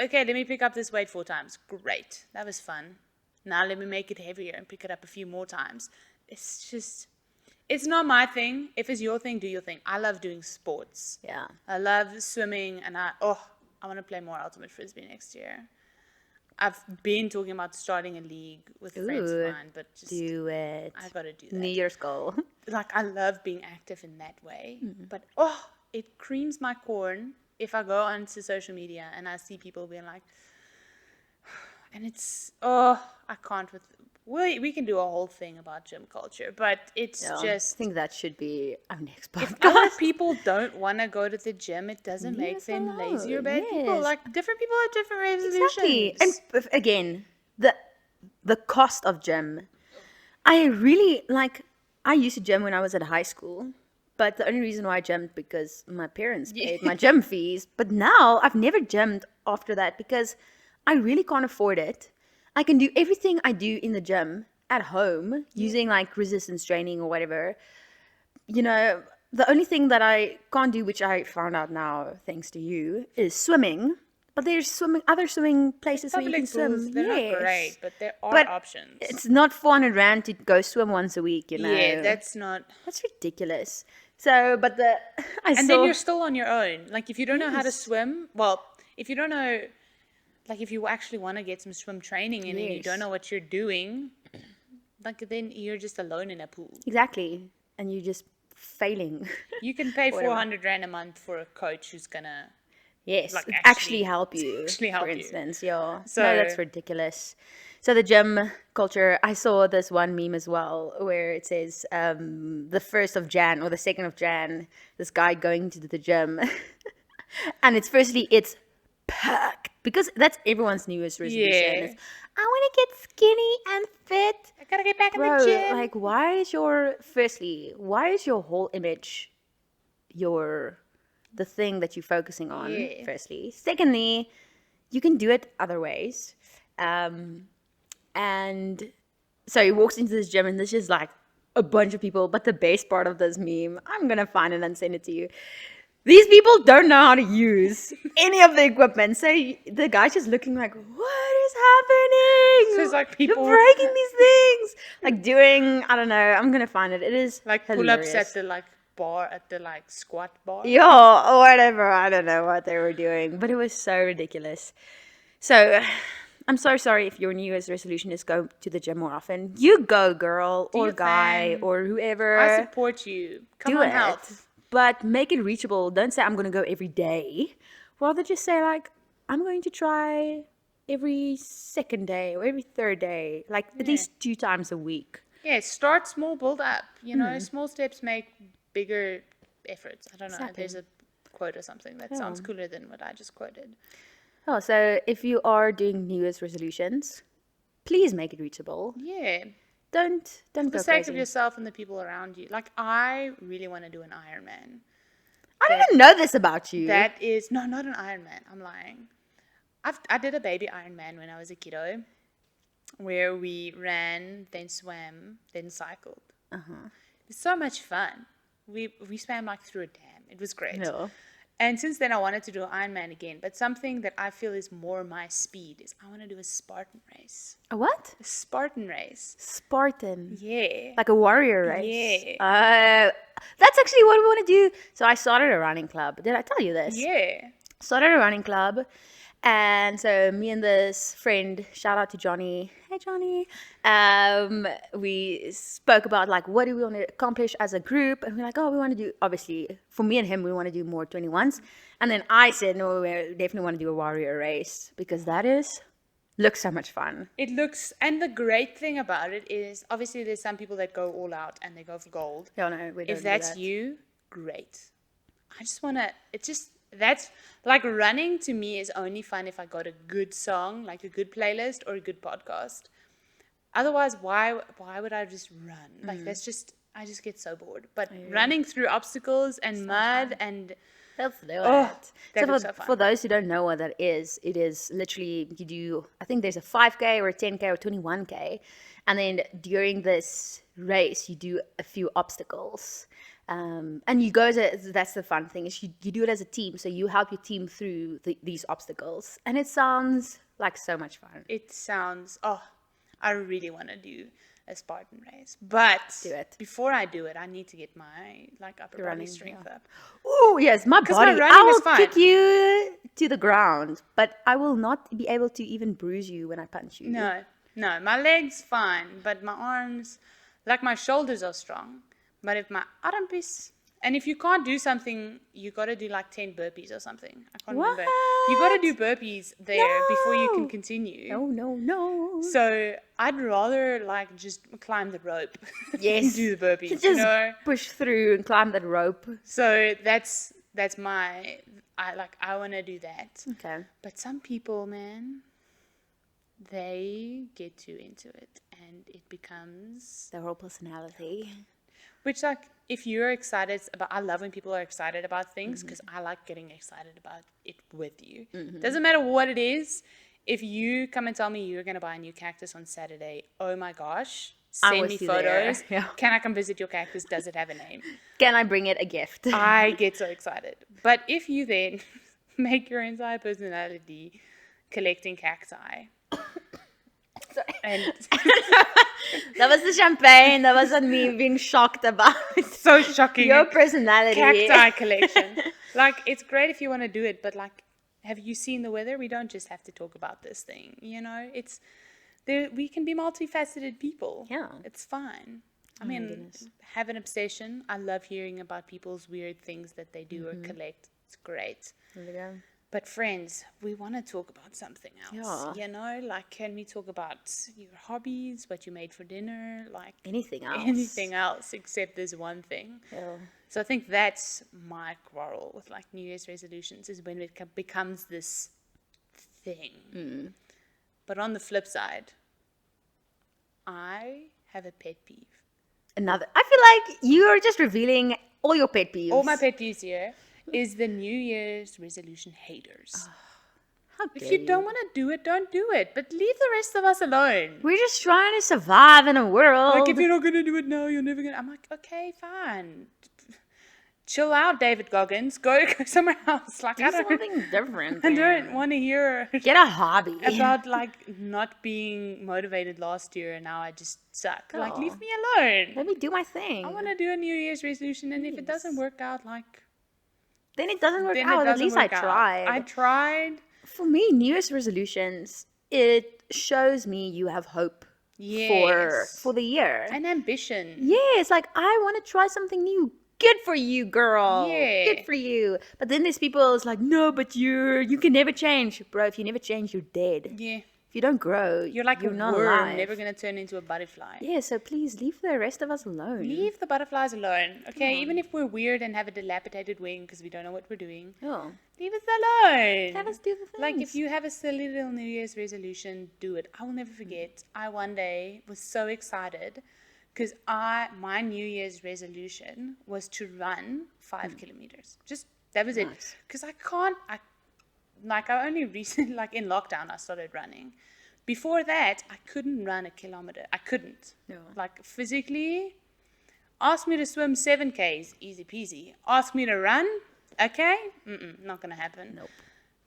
A: okay, let me pick up this weight 4 times. Great, that was fun. Now let me make it heavier and pick it up a few more times. It's not my thing. If it's your thing, do your thing. I love doing sports.
B: Yeah.
A: I love swimming, and I want to play more ultimate frisbee next year. I've been talking about starting a league with friends of
B: Ooh,
A: mine, but just
B: do it.
A: I gotta do
B: New
A: that.
B: Year's goal.
A: Like I love being active in that way,
B: Mm-hmm.
A: but it creams my corn if I go onto social media and I see people being like, and it's I can't with. We can do a whole thing about gym culture, but it's
B: Yeah, I
A: just
B: think that should be our next
A: if
B: podcast.
A: other people don't want to go to the gym, it doesn't
B: Leave
A: make
B: us
A: them lazy or
B: alone,
A: bad people.
B: yes.
A: Like different people have different resolutions.
B: Exactly. And again, the cost of gym. I really like. I used to gym when I was at high school, but the only reason why I gymmed because my parents paid my gym fees. But now I've never gymmed after that because I really can't afford it. I can do everything I do in the gym at home using like resistance training or whatever. You know, the only thing that I can't do, which I found out now thanks to you, is swimming. But there's other swimming places where you can
A: Public pools,
B: swim.
A: they're not
B: Yes.
A: great, but there are
B: But
A: options.
B: it's not 400 rand to go swim once a week, you know.
A: Yeah, that's not.
B: That's ridiculous. So, but
A: And then you're still on your own. Like if you don't know how to
B: Yes.
A: swim, well, if you don't know, like if you actually want to get some swim training in and you don't
B: Yes.
A: know what you're doing, like then you're just alone in a pool.
B: Exactly, and you're just failing.
A: You can pay
B: Whatever.
A: 400 rand a month for a coach who's gonna.
B: Yes,
A: Like,
B: actually
A: actually-
B: help you.
A: actually help
B: for
A: you.
B: instance, yeah.
A: So-
B: No, that's ridiculous. So the gym culture, I saw this one meme as well where it says the 1st of Jan or the 2nd of Jan, this guy going to the gym. And it's packed because that's everyone's New Year's resolution.
A: Yeah.
B: Is, I want to get skinny and fit.
A: I gotta get back in
B: Bro,
A: the gym.
B: like why is your whole image the thing that you're focusing on,
A: Yeah.
B: firstly. Secondly, you can do it other ways. And so he walks into this gym and there's just like a bunch of people. But the best part of this meme, I'm going to find it and send it to you. These people don't know how to use any of the equipment. So the guy's just looking like, what is happening?
A: So it's like people-
B: You're breaking these things. Like doing, I don't know, I'm going to find it. It is
A: Like pull-ups
B: hilarious.
A: at the bar, at the like squat bar.
B: Yeah, or whatever. I don't know what they were doing, but it was so ridiculous. So, I'm so sorry if your New Year's resolution is go to the gym more often. You go, girl, or
A: your
B: guy,
A: thing.
B: or whoever.
A: I support you. Come
B: do
A: on,
B: it,
A: health.
B: but make it reachable. Don't say I'm going to go every day. Rather, just say like I'm going to try every second day or every third day, like at least 2 times a week.
A: Yeah, start small, build up. You know, small steps make bigger efforts. I don't know.
B: Exactly.
A: There's a quote or something that sounds cooler than what I just quoted.
B: Oh, so if you are doing New Year's resolutions, please make it reachable.
A: Yeah.
B: Don't
A: For
B: go
A: the sake
B: crazy.
A: of yourself and the people around you. Like, I really want to do an Ironman.
B: I don't even know this about you.
A: That is, no, not an Ironman. I'm lying. I did a baby Ironman when I was a kiddo, where we ran, then swam, then cycled. It was so much fun. We swam like through a dam. It was great.
B: No.
A: And since then, I wanted to do an Ironman again. But something that I feel is more my speed is I want to do a Spartan race.
B: A what?
A: A Spartan race.
B: Spartan.
A: Yeah.
B: Like a warrior race.
A: Yeah.
B: That's actually what we want to do. So I started a running club. Did I tell you this?
A: Yeah.
B: Started a running club. And so me and this friend, shout out to Johnny. Hey, Johnny. We spoke about like, what do we want to accomplish as a group? And we're like, oh, we want to do, obviously, for me and him, we want to do more 21s. And then I said, no, we definitely want to do a warrior race because that is Looks so much fun.
A: It looks, and the great thing about it is, obviously, there's some people that go all out and they go for gold.
B: Yeah, no, we don't
A: If
B: do
A: that's
B: that.
A: you, great. I just want to, that's like running to me is only fun if I got a good song, like a good playlist or a good podcast. Otherwise, why would I just run? Like, I just get so bored. But running through obstacles and mud and,
B: Let's do
A: oh,
B: it.
A: that
B: So
A: looks so fun.
B: for those who don't know what that is, it is literally you do, I think there's a 5K or a 10K or 21K. And then during this race, you do a few obstacles. And you go that's the fun thing is you do it as a team. So you help your team through these obstacles. And it sounds like so much fun.
A: It sounds, I really want to do a Spartan race. But
B: Do it.
A: before I do it, I need to get my like upper body
B: running,
A: strength up.
B: Oh, yes, my
A: 'Cause my
B: body.
A: running
B: I
A: is
B: will
A: fine.
B: kick you to the ground, but I will not be able to even bruise you when I punch you.
A: No, my legs fine, but my arms, like my shoulders are strong. But if my armpits, and if you can't do something, you got to do like 10 burpees or something. I can't remember. You got to do burpees there before you can
B: No.
A: continue.
B: No.
A: So I'd rather like just climb the rope.
B: Yes.
A: do the burpees,
B: Just
A: you know?
B: push through and climb that rope.
A: So that's my, I want to do that.
B: Okay.
A: But some people, man, they get too into it and it becomes,
B: The whole personality.
A: which like, if you're excited about, I love when people are excited about things because I like getting excited about it with you. Doesn't matter what it is. If you come and tell me you're going to buy a new cactus on Saturday, oh my gosh,
B: I
A: send
B: will
A: me
B: see there.
A: photos.
B: Yeah.
A: Can I come visit your cactus? Does it have a name?
B: Can I bring it a gift?
A: I get so excited. But if you then make your entire personality collecting cacti, and
B: That was the champagne. That wasn't me being shocked about
A: so shocking,
B: your personality.
A: cacti collection. Like, it's great if you want to do it, but like, have you seen the weather? We don't just have to talk about this thing, you know? It's there. We can be multifaceted people.
B: Yeah.
A: It's fine. I
B: Oh my
A: mean,
B: goodness.
A: have an obsession. I love hearing about people's weird things that they do or collect. It's great.
B: There we go.
A: But friends, we want to talk about something else.
B: Yeah.
A: You know, like, can we talk about your hobbies, what you made for dinner, like
B: Anything else?
A: anything else except this one thing?
B: Yeah.
A: So I think that's my quarrel with like New Year's resolutions is when it becomes this thing. But on the flip side, I have a pet peeve.
B: Another. I feel like you are just revealing all your pet peeves.
A: All my pet peeves here is the New Year's resolution haters.
B: How
A: If
B: dare
A: you don't want to do it, don't do it. But leave the rest of us alone.
B: We're just trying to survive in a world.
A: Like, if you're not going to do it now, you're never going to. I'm like, okay, fine. Chill out, David Goggins. Go somewhere else. Like,
B: Do
A: I don't,
B: something different.
A: I don't want to hear
B: Get a hobby.
A: about, like, not being motivated last year and now I just suck. Like,
B: Oh.
A: leave me alone.
B: Let me do my thing.
A: I want to do a New Year's resolution, and if it doesn't work out, like,
B: Then it doesn't work
A: then
B: out.
A: it
B: At
A: doesn't
B: least I
A: work out.
B: tried.
A: I tried.
B: For me, New Year's resolutions, it shows me you have hope
A: Yes.
B: for the year.
A: And ambition.
B: Yes, like I want to try something new. Good for you, girl.
A: Yeah.
B: Good for you. But then there's people who's like, no, but you can never change. Bro, if you never change, you're dead.
A: Yeah.
B: If you don't grow,
A: You're like
B: you're
A: a
B: not
A: worm,
B: alive.
A: never going to turn into a butterfly.
B: Yeah, so please leave the rest of us alone.
A: Leave the butterflies alone, okay? Even if we're weird and have a dilapidated wing because we don't know what we're doing,
B: Oh,
A: leave us alone.
B: let us do the things.
A: Like, if you have a silly little New Year's resolution, do it. I will never forget. I one day was so excited because my New Year's resolution was to run 5 kilometers. Just that was it.
B: Nice.
A: Because I only recently, like in lockdown, I started running. Before that, I couldn't run a kilometer. I couldn't.
B: Yeah.
A: Like, physically, ask me to swim 7Ks, easy peasy. Ask me to run, okay? Not going to happen.
B: Nope.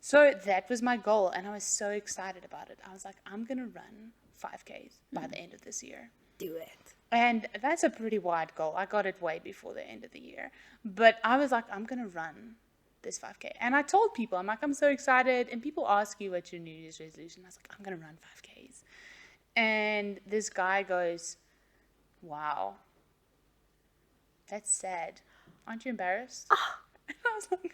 A: So that was my goal, and I was so excited about it. I was like, I'm going to run 5Ks by the end of this year.
B: Do it.
A: And that's a pretty wide goal. I got it way before the end of the year. But I was like, I'm going to run this 5K. And I told people, I'm like, I'm so excited. And people ask you what's your New Year's resolution. I was like, I'm going to run 5Ks. And this guy goes, wow, that's sad. Aren't you embarrassed? And I was like,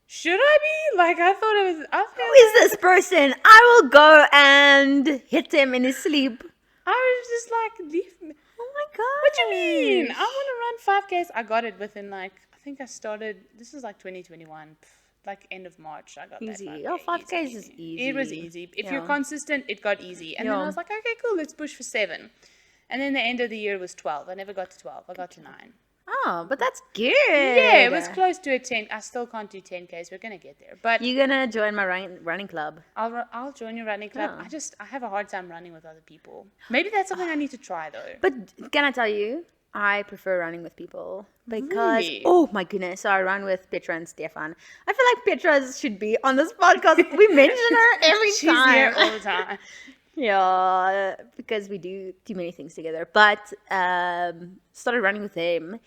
A: Should I be? Like, I thought it was. I
B: Who is this person? I will go and hit him in his sleep.
A: was just like, leave me.
B: Oh my
A: What do you mean? I
B: gosh.
A: want to run 5Ks. I got it within like, I think I started, this is like 2021, like end of March. I got
B: Easy.
A: that 5K.
B: Oh, 5Ks
A: easy,
B: is
A: easy. It was
B: easy.
A: easy. If
B: Yeah.
A: you're consistent, it got easy. And then I
B: Yeah.
A: was like, okay, cool, let's push for 7. And then the end of the year was 12. I never got to 12. I got to 9.
B: Oh, but that's good.
A: Yeah, it was close to a 10. I still can't do 10Ks. We're going to get there. But
B: You're gonna join my running club.
A: I'll join your running club.
B: Oh.
A: I have a hard time running with other people. Maybe that's something I need to try though.
B: But can I tell you, I prefer running with people because
A: Really?
B: oh my goodness, so I run with Petra and Stefan. I feel like Petra should be on this podcast. We mention her every
A: She's
B: time.
A: here all the time.
B: Yeah, because we do too many things together. But started running with him.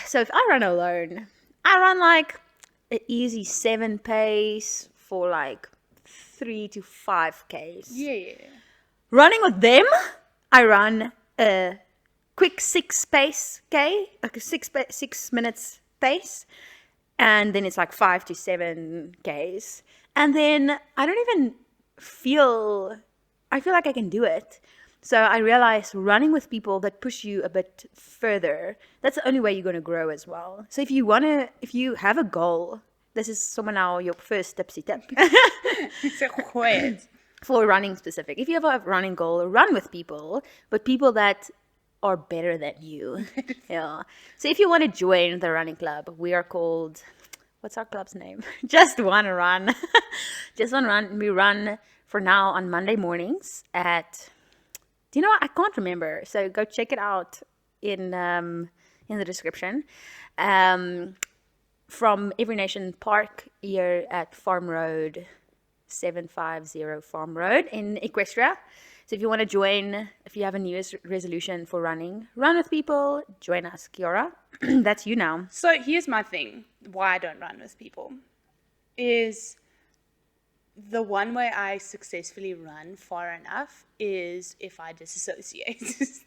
B: So if I run alone, I run like an easy 7 pace for like 3 to 5Ks.
A: Yeah.
B: Running with them, I run a quick 6 pace K, like a 6 minutes pace, and then it's like 5 to 7Ks, and then I don't even feel. I feel like I can do it. So I realize running with people that push you a bit further, that's the only way you're going to grow as well. So if you have a goal, this is someone now your first tipsy tip
A: So quiet.
B: for running specific. If you have a running goal, run with people, but people that are better than you. Yeah. So if you want to join the running club, we are called, what's our club's name? Just One Run. Just One Run. We run for now on Monday mornings at, do you know what? I can't remember. So go check it out in the description. From Every Nation Park here at Farm Road, 750 Farm Road in Equestria. So if you want to join, if you have a New Year's resolution for running, run with people, join us. Kiora, that's you now.
A: So here's my thing. Why I don't run with people is the one way I successfully run far enough is if I disassociate.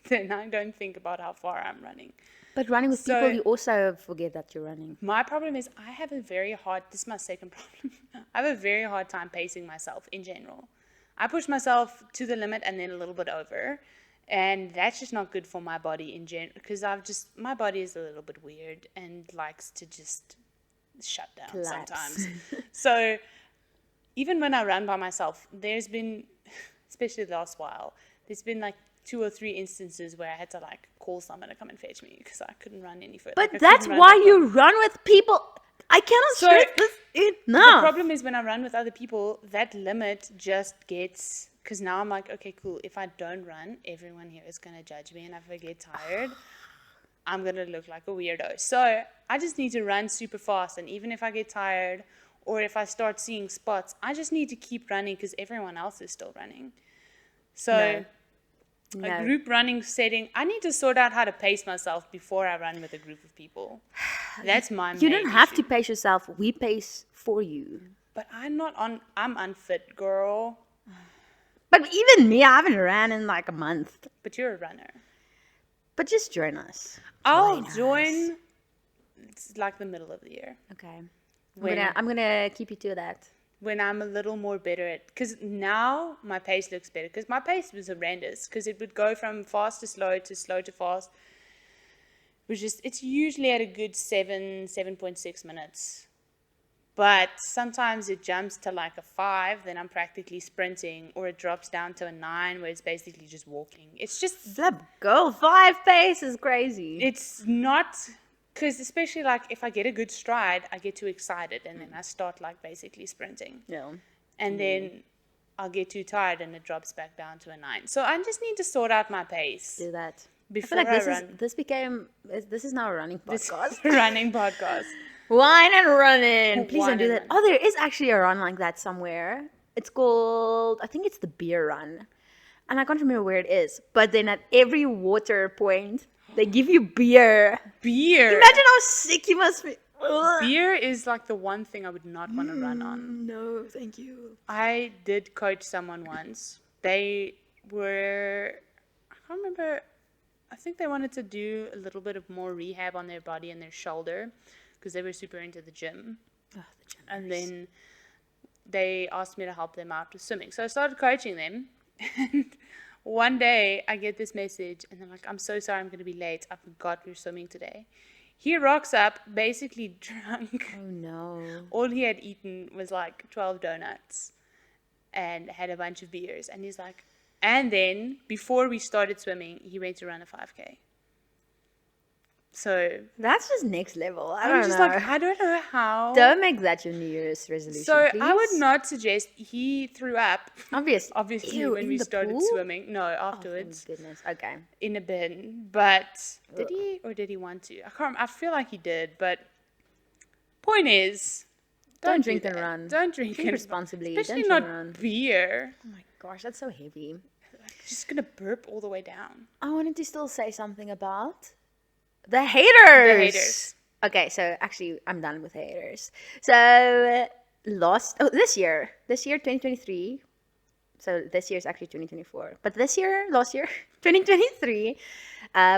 A: Then I don't think about how far I'm running.
B: But running with
A: So-
B: people, you also forget that you're running.
A: My problem is I have a very hard, this is my second problem. I have a very hard time pacing myself in general. I push myself to the limit and then a little bit over. And that's just not good for my body in general. Because my body is a little bit weird and likes to just shut down
B: Collapse.
A: sometimes. So even when I run by myself, there's been, especially the last while, there's been like 2 or 3 instances where I had to like call someone to come and fetch me because I couldn't run any further.
B: But
A: Like, I
B: that's
A: couldn't run
B: why
A: that
B: you run with people. I cannot
A: So,
B: stress this
A: The
B: enough.
A: problem is when I run with other people, that limit just gets, because now I'm like, okay, cool. If I don't run, everyone here is going to judge me. And if I get tired, I'm going to look like a weirdo. So I just need to run super fast. And even if I get tired or if I start seeing spots, I just need to keep running because everyone else is still running. So
B: No.
A: a group running setting, I need to sort out how to pace myself before I run with a group of people. That's my
B: You
A: main
B: don't have
A: issue.
B: to pace yourself. We pace for you.
A: But I'm unfit, girl.
B: But even me, I haven't ran in like a month.
A: But you're a runner.
B: But just join us.
A: I'll
B: us.
A: join. It's like the middle of the year
B: Okay.
A: When-
B: I'm gonna keep you to that.
A: when I'm a little more better at. Because now my pace looks better. Because my pace was horrendous. Because it would go from fast to slow to fast. It's usually at a good 7.6 minutes. But sometimes it jumps to like a 5, then I'm practically sprinting, or it drops down to a 9 where it's basically just walking. It's just,
B: Flip, go 5 pace is crazy.
A: it's not, because especially like if I get a good stride, I get too excited and then I start like basically sprinting.
B: No.
A: And then I'll get too tired and it drops back down to a 9. So I just need to sort out my pace
B: Do that.
A: before
B: I feel like
A: run.
B: this is now a running
A: This
B: podcast.
A: running podcast.
B: Wine and running. Please
A: Wine
B: don't do
A: and
B: that.
A: running.
B: Oh, there is actually a run like that somewhere. It's called, I think it's the beer run. And I can't remember where it is. But then at every water point, they give you beer.
A: Beer.
B: Imagine how sick you must be. Ugh.
A: Beer is like the one thing I would not want to run on.
B: No, thank you.
A: I did coach someone once. They were, I can't remember, I think they wanted to do a little bit of more rehab on their body and their shoulder because they were super into the gym.
B: Oh, the
A: And
B: Januaries.
A: then they asked me to help them out with swimming. So I started coaching them. And one day I get this message and they're like, I'm so sorry, I'm going to be late. I forgot we were swimming today. He rocks up, basically drunk.
B: Oh no.
A: All he had eaten was like 12 donuts and had a bunch of beers. And he's like, and then before we started swimming, he went to run a 5K. So
B: That's just next level. I
A: I'm
B: don't
A: just
B: know.
A: like, I don't know how.
B: Don't make that your New Year's resolution,
A: So
B: please.
A: I would not suggest. He threw up. Obviously,
B: Ew,
A: when
B: in
A: we
B: the
A: started
B: pool?
A: swimming. No,
B: Oh, thank
A: afterwards
B: goodness. Okay.
A: in a bin. But did
B: Ugh.
A: he or did he want to? I can't. I feel like he did. But point is,
B: Don't
A: do
B: drink and
A: that.
B: run.
A: Don't drink
B: Drink
A: and
B: responsibly.
A: especially
B: Don't drink
A: not
B: and run.
A: beer.
B: Oh my gosh, that's so heavy.
A: Like, just gonna burp all the way down.
B: I wanted to still say something about the haters.
A: The haters.
B: Okay, so actually, I'm done with haters. So this year, 2023. So this year is actually 2024. But last year, 2023,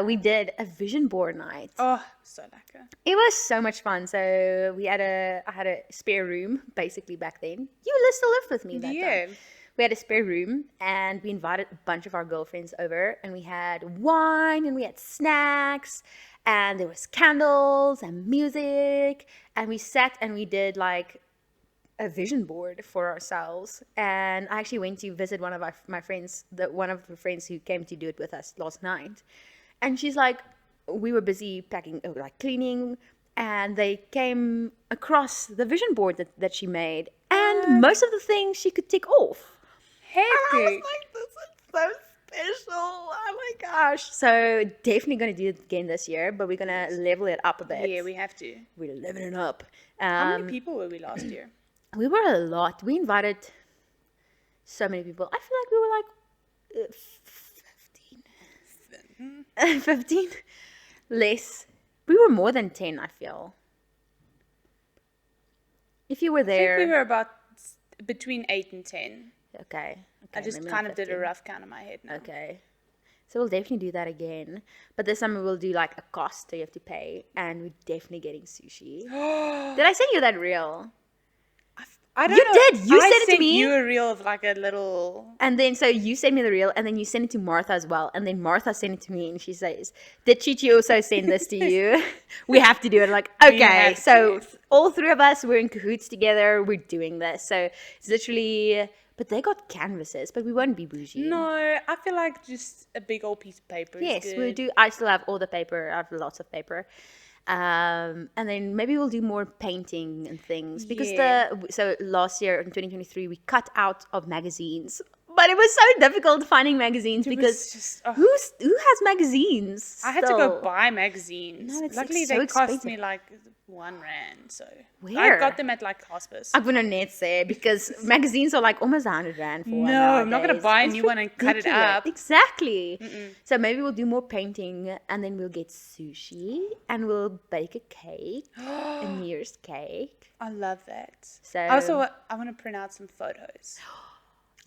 B: we did a vision board night.
A: Oh, so lekker.
B: It was so much fun. So I had a spare room basically back then. You still lived with me that
A: Yeah.
B: time. We had a spare room and we invited a bunch of our girlfriends over and we had wine and we had snacks and there was candles and music and we sat and we did like a vision board for ourselves. And I actually went to visit one of my friends, one of the friends who came to do it with us last night. And she's like, we were busy packing, like cleaning, and they came across the vision board that she made. And most of the things she could tick off. And I was
A: Hectic.
B: like, this is so special. Oh my gosh. So definitely going to do it again this year, but we're going to level it up a bit.
A: Yeah, we have to.
B: We're leveling it up.
A: How many people were we last year?
B: We were a lot. We invited so many people. I feel like we were like 15. 15? Less. We were more than 10, I feel. If you were
A: I think
B: there.
A: we were about between 8 and 10.
B: Okay.
A: I just
B: maybe
A: kind
B: not
A: of did a
B: 15.
A: rough count in my head now.
B: Okay. So we'll definitely do that again. But this time we'll do like a cost that you have to pay. And we're definitely getting sushi. Did I send you that reel?
A: I don't
B: You
A: know.
B: did. You
A: I
B: sent it to me.
A: you a reel of like a little.
B: And then so you sent me the reel and then you sent it to Martha as well. And then Martha sent it to me and she says, did Chichi also send this to you? We have to do it. I'm like, okay.
A: have
B: So
A: to.
B: all three of us, we're in cahoots together. We're doing this. So it's literally, but they got canvases, but we won't be bougie.
A: No, I feel like just a big old piece of paper. Is
B: Yes,
A: good.
B: we do. I still have all the paper. I have lots of paper. And then maybe we'll do more painting and things because so last year in 2023 we cut out of magazines, but it was so difficult finding magazines because
A: just,
B: who has magazines?
A: I had to go
B: still?
A: buy magazines.
B: No, it's
A: Luckily,
B: so
A: they cost
B: expensive.
A: me like R1. So
B: Where?
A: I got them at like hospice.
B: I'm gonna net say because magazines are like almost R100 for one.
A: No, I'm not gonna
B: nowadays.
A: buy a
B: It's
A: new one and cut it
B: ridiculous.
A: up.
B: Exactly. So maybe we'll do more painting and then we'll get sushi and we'll bake a cake, a New Year's cake.
A: I love that.
B: So
A: I want to print out some photos.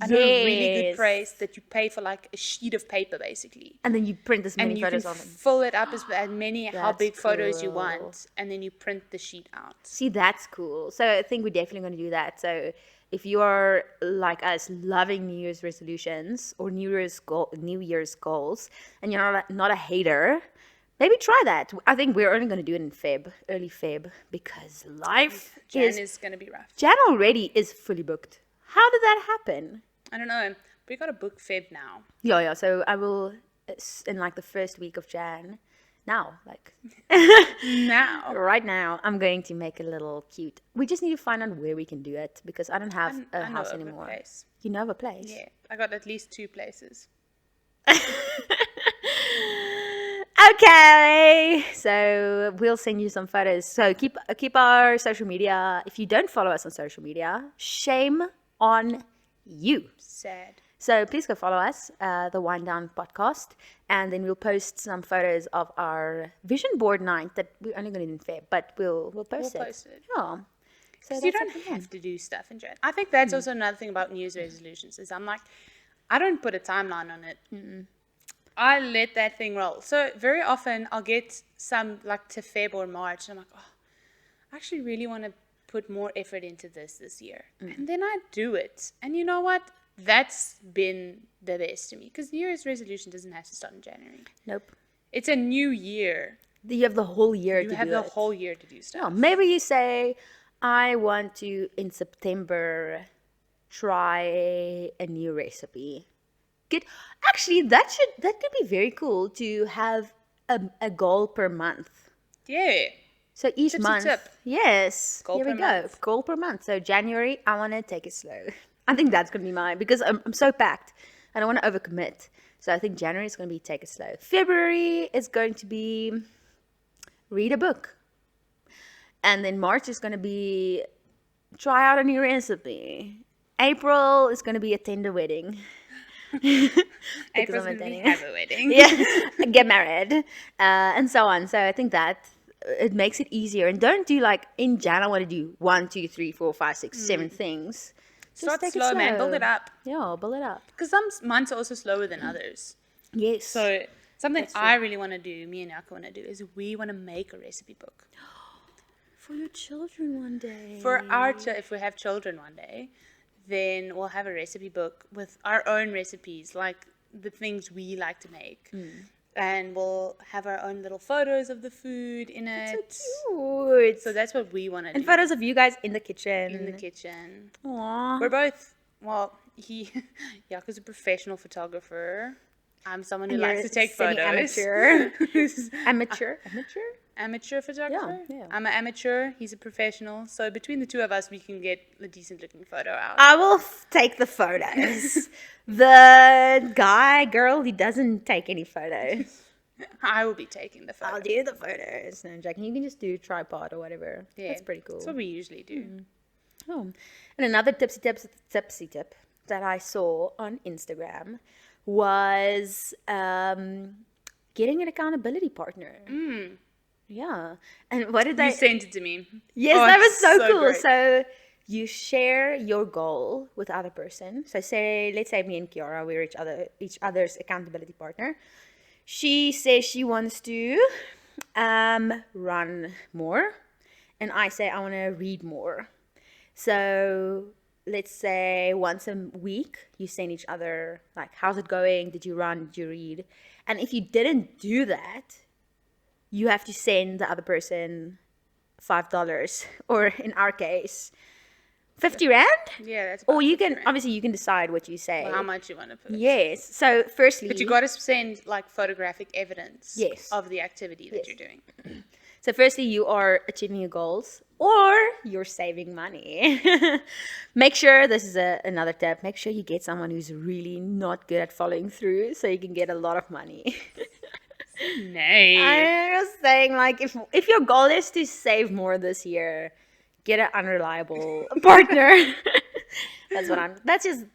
A: I know a really good
B: Yes.
A: place that you pay for like a sheet of paper basically.
B: And then you print as many
A: And you can
B: photos of them.
A: fill it up as many how
B: That's
A: big photos you
B: cool.
A: want, and then you print the sheet out.
B: See, that's cool. So I think we're definitely going to do that. So if you are like us, loving New Year's resolutions or New Year's goals, and you're not a hater, maybe try that. I think we're only going to do it in early Feb, because life
A: Jan
B: is.
A: is gonna be rough.
B: Jan already is fully booked. How did that happen?
A: I don't know. We got to book Feb now.
B: Yeah. So I will in like the first week of Jan. Now, like.
A: Now.
B: Right now, I'm going to make a little cute. We just need to find out where we can do it because I don't have a
A: I know
B: house
A: of a
B: anymore.
A: place.
B: You know of a place?
A: Yeah, I got at least 2 places.
B: Okay, so we'll send you some photos. So keep our social media. If you don't follow us on social media, shame on you.
A: Sad.
B: So please go follow us, the Wind Down podcast, and then we'll post some photos of our vision board night that we're only going to do in Feb, but we'll post it.
A: post it.
B: Yeah. So
A: You
B: that's
A: don't
B: up to you.
A: have to do stuff in Jan. I think that's also another thing about New Year's resolutions is I'm like, I don't put a timeline on it. I let that thing roll. So very often I'll get some like to Feb or March, and I'm like, oh, I actually really want to put more effort into this year. And then I do it. And you know what? That's been the best to me. Because New Year's resolution doesn't have to start in January.
B: Nope.
A: It's a new year.
B: You have the whole year
A: You
B: to
A: have
B: do
A: the
B: it.
A: whole year to do
B: Yeah,
A: stuff.
B: maybe you say, I want to, in September, try a new recipe. Actually, that could be very cool to have a goal per month.
A: Yeah.
B: So each
A: Tipsy
B: month,
A: tip.
B: yes,
A: Goal
B: here we
A: per
B: go.
A: month.
B: Goal per month. So January, I want to take it slow. I think that's gonna be mine because I'm so packed. I don't want to overcommit. So I think January is gonna be take it slow. February is going to be read a book, and then March is gonna be try out a new recipe. April is gonna be attend a wedding. Because
A: April's
B: I'm
A: going to be
B: attending.
A: have a wedding.
B: Yeah, get married, and so on. So I think that it makes it easier. And don't do like in Jan. I want to do 1, 2, 3, 4, 5, 6, 7 things. Just
A: Start
B: take
A: slow,
B: it
A: man. Build it up.
B: Yeah, build it up.
A: Because some months are also slower than others.
B: Yes.
A: So something
B: That's true.
A: I really want to do, me and Yaka want to do, is we want to make a recipe book.
B: For your children one day.
A: For if we have children one day, then we'll have a recipe book with our own recipes, like the things we like to make. And we'll have our own little photos of the food in it.
B: So cute.
A: So that's what we want to do.
B: And photos of you guys in the kitchen.
A: In the kitchen.
B: Aww.
A: We're both, Yaka's a professional photographer. I'm someone who likes to take photos.
B: Amateur. Amateur.
A: Amateur photographer?
B: Yeah.
A: I'm an amateur. He's a professional. So between the two of us, we can get a decent looking photo out.
B: I will take the photos. The girl, he doesn't take any photos.
A: I will be taking the photo.
B: I'll do the photos. No, I'm joking. You can just do tripod or whatever.
A: Yeah,
B: That's pretty cool.
A: That's what we usually do.
B: Oh. And another tipsy tip that I saw on Instagram was getting an accountability partner. Yeah. And what did
A: You
B: they...
A: sent it to me.
B: Yes,
A: Oh,
B: that was
A: it's
B: so cool.
A: great.
B: So you share your goal with the other person. So let's say me and Kiara, we're each other's accountability partner. She says she wants to run more, and I say I want to read more. So let's say once a week you send each other like, how's it going? Did you run? Did you read? And if you didn't do that, you have to send the other person $5, or in our case, 50 Rand.
A: Yeah, that's
B: Or
A: about
B: you
A: 50
B: can
A: rand.
B: obviously you can decide what you say.
A: How much you want to put.
B: Yes. So firstly,
A: But you got to send like photographic evidence
B: Yes.
A: of the activity that you're doing.
B: So firstly, you are achieving your goals, or you're saving money. Make sure, this is another tip, make sure you get someone who's really not good at following through so you can get a lot of money.
A: Nay.
B: I was saying, like, if your goal is to save more this year, get an unreliable partner. That's just,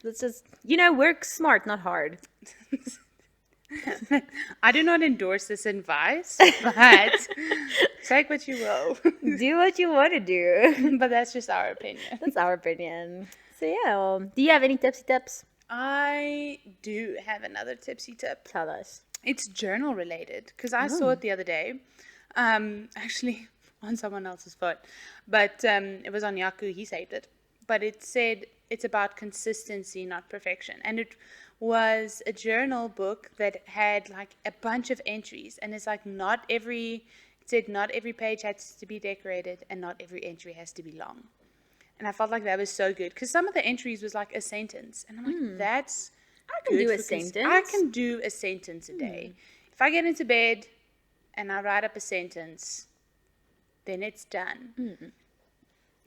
B: work smart, not hard.
A: I do not endorse this advice, but take what you will.
B: Do what you want to do.
A: But that's just our opinion.
B: That's our opinion. So yeah, do you have any tipsy tips?
A: I do have another tipsy tip.
B: Tell us.
A: It's journal related because I saw it the other day, actually on someone else's phone, but it was on Yaku. He saved it, but it said it's about consistency, not perfection, and it was a journal book that had like a bunch of entries, and it's like not every page has to be decorated, and not every entry has to be long. And I felt like that was so good because some of the entries was like a sentence, and I'm like, that's.
B: I can do a sentence.
A: I can do a sentence a day. If I get into bed and I write up a sentence, then it's done.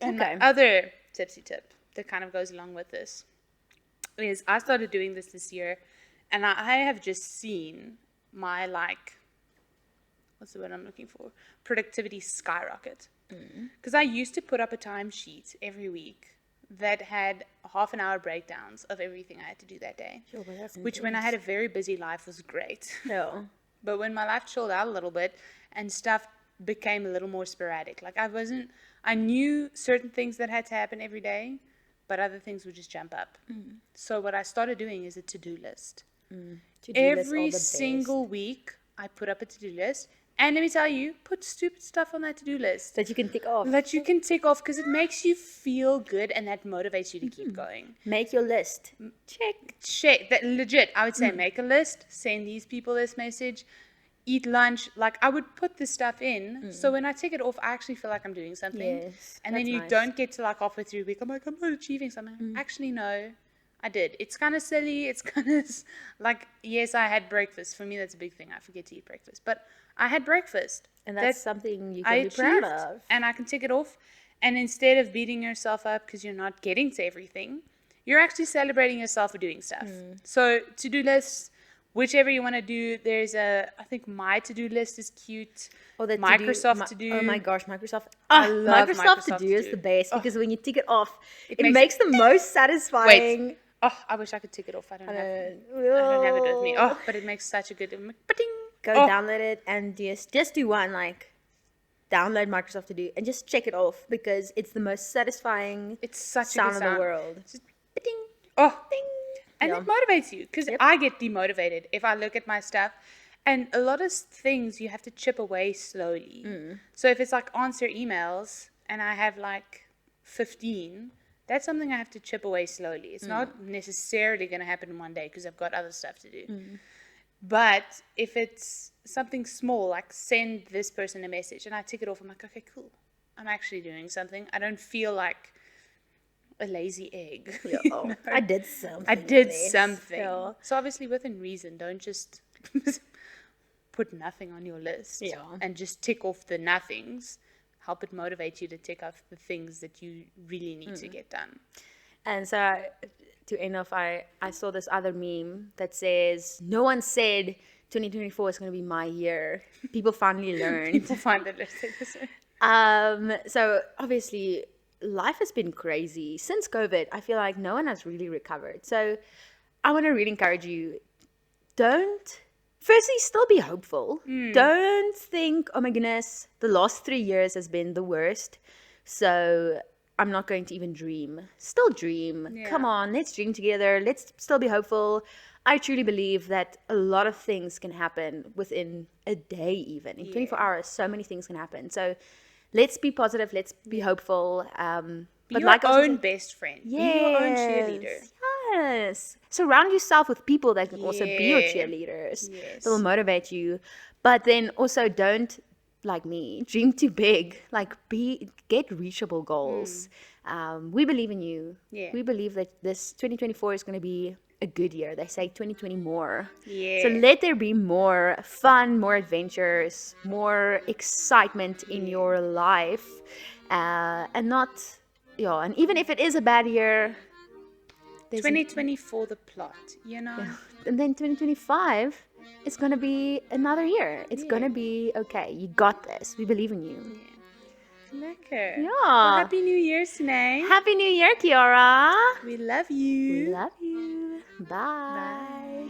A: And
B: Okay.
A: my other tipsy tip that kind of goes along with this is I started doing this year, and I have just seen my what's the word I'm looking for? Productivity skyrocket. Because I used to put up a timesheet every week that had half an hour breakdowns of everything I had to do that day.
B: Sure, but that's
A: Which when I had a very busy life was great.
B: No.
A: But when my life chilled out a little bit and stuff became a little more sporadic, like I knew certain things that had to happen every day, but other things would just jump up. So what I started doing is a to-do list.
B: To-do list all
A: Every
B: the best.
A: single week, I put up a to-do list, And let me tell you, put stupid stuff on that to-do list
B: That you can tick off.
A: that you can tick off because it makes you feel good and that motivates you to keep going.
B: Make your list. Check.
A: Shit, that legit. I would say make a list, send these people this message, eat lunch. Like I would put this stuff in, so when I tick it off, I actually feel like I'm doing something.
B: Yes,
A: And then
B: that's
A: you
B: nice.
A: don't get to like halfway through the week. I'm like, I'm not achieving something. Actually, no, I did. It's kind of silly. It's kind of like, yes, I had breakfast. For me, that's a big thing. I forget to eat breakfast, but I had breakfast.
B: And that's something you can
A: I
B: be proud
A: achieved,
B: of.
A: and I can tick it off. And instead of beating yourself up because you're not getting to everything, you're actually celebrating yourself for doing stuff. So to-do lists, whichever you want to do, I think my to-do list is cute.
B: Or the
A: Microsoft to do.
B: Oh my gosh, Microsoft.
A: I love
B: Microsoft to
A: Microsoft
B: do
A: To
B: is
A: Do.
B: the best because when you tick it off, it
A: makes-
B: makes the most satisfying.
A: Wait. Oh, I wish I could tick it off. I don't have it with me. Oh, but it makes such a good. Ba-ding.
B: Go
A: Oh,
B: download it and just do one, like download Microsoft to do and just check it off because it's the most satisfying
A: It's such
B: sound
A: a
B: in
A: good
B: the
A: sound.
B: world.
A: Just ba-ding. Oh,
B: Ding.
A: and
B: Yeah.
A: it motivates you because I get demotivated if I look at my stuff. And a lot of things you have to chip away slowly. So if it's like answer emails and I have like 15, that's something I have to chip away slowly. It's not necessarily going to happen in one day because I've got other stuff to do. But if it's something small, like send this person a message and I tick it off, I'm like, okay, cool. I'm actually doing something. I don't feel like a lazy egg.
B: Yeah,
A: You know?
B: I did something.
A: I did
B: yes.
A: something.
B: Yeah.
A: So obviously within reason, don't just put nothing on your list
B: Yeah.
A: and just tick off the nothings. Help it motivate you to tick off the things that you really need to get done.
B: And so to end off, I saw this other meme that says, no one said 2024 is going to be my year. People finally learned.
A: People find the list.
B: So obviously life has been crazy. Since COVID, I feel like no one has really recovered. So I want to really encourage you, firstly, still be hopeful. Don't think, oh my goodness, the last 3 years has been the worst. So I'm not going to even dream. Still dream.
A: Yeah.
B: Come on, let's dream together. Let's still be hopeful. I truly believe that a lot of things can happen within a day, even in 24 hours. So many things can happen. So let's be positive. Let's be hopeful.
A: Be
B: But
A: your
B: like I
A: own
B: said,
A: best friend. Be your own cheerleader.
B: Yes. Surround yourself with people that can also be your
A: Yeah.
B: cheerleaders.
A: Yes.
B: That will motivate you. But then also don't, like me, dream too big. Like get reachable goals. We believe in you.
A: Yeah.
B: We believe that this 2024 is going to be a good year. They say 2020 more.
A: Yeah.
B: So let there be more fun, more adventures, more excitement in your life. And not, and even if it is a bad year, there's
A: 2024 the plot, you know?
B: and then 2025, it's going to be another year. It's going to be okay. You got this. We believe in you.
A: Lekker.
B: Yeah.
A: Well, Happy New Year, Sinead.
B: Happy New Year, Kiara.
A: We love you.
B: We love you. Bye.
A: Bye.